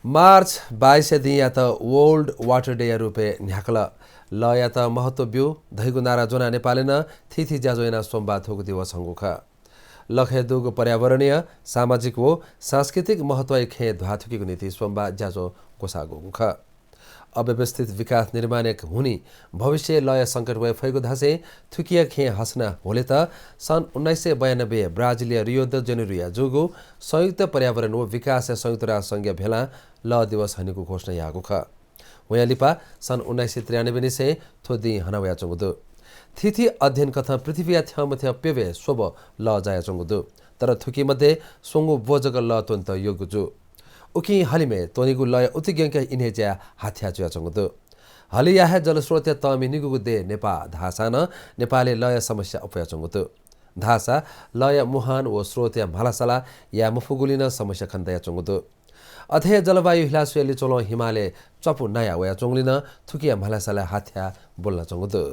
March 22 दिन या त world water day रूपे न्याकल ल या त महत्व ब्यू धैगु नारा जोना नेपालेन थिथि ज्याजोइना सोमबार थोक दिवस हंगुख लखे दुगु पर्यावरणीय सामाजिक व सांस्कृतिक महत्व खे ध्वाथुकीको नीति सोमबार ज्याजो गोसागुख अव्यवस्थित विकास निर्माण एक हुनी भविष्य लय संकट वे फैगु धासे थुकिया खे हस्ना होले त सन् 1992 ब्राजिलिया रियो द जेनेरियो जुगु संयुक्त पर्यावरण व विकास संयुक्त राष्ट्र संघ भेला ल दिवस हनेको घोषणा यागु ख वयालिपा सन् 1993 से थोदी हनावया चंगुदु थिथि अध्ययन कथा पृथ्वी थ्यामथ्या पेवे सोब ल जाया चंगुदु तर थुकी मध्ये सोंगु बोजग ल तन्त योगुजु उकी हलिमे तोनिगु लय उतिग्यंक इन्हेज्या हाथ्या जुया चंगुदु हलिया है जलस्रोत तमि निगुगु दे नेपा धासा न नेपाले लय समस्या उपया चंगुदु धासा लय मुहान व स्रोत या भालासला या मुफुगुलिन समस्या खन्दाया चंगुदु अथे जलवायु हिलासुयली चलो हिमालय चपु नया वया चंगलिन थुकिया भालासला हाथ्या बोल्न चंगुदु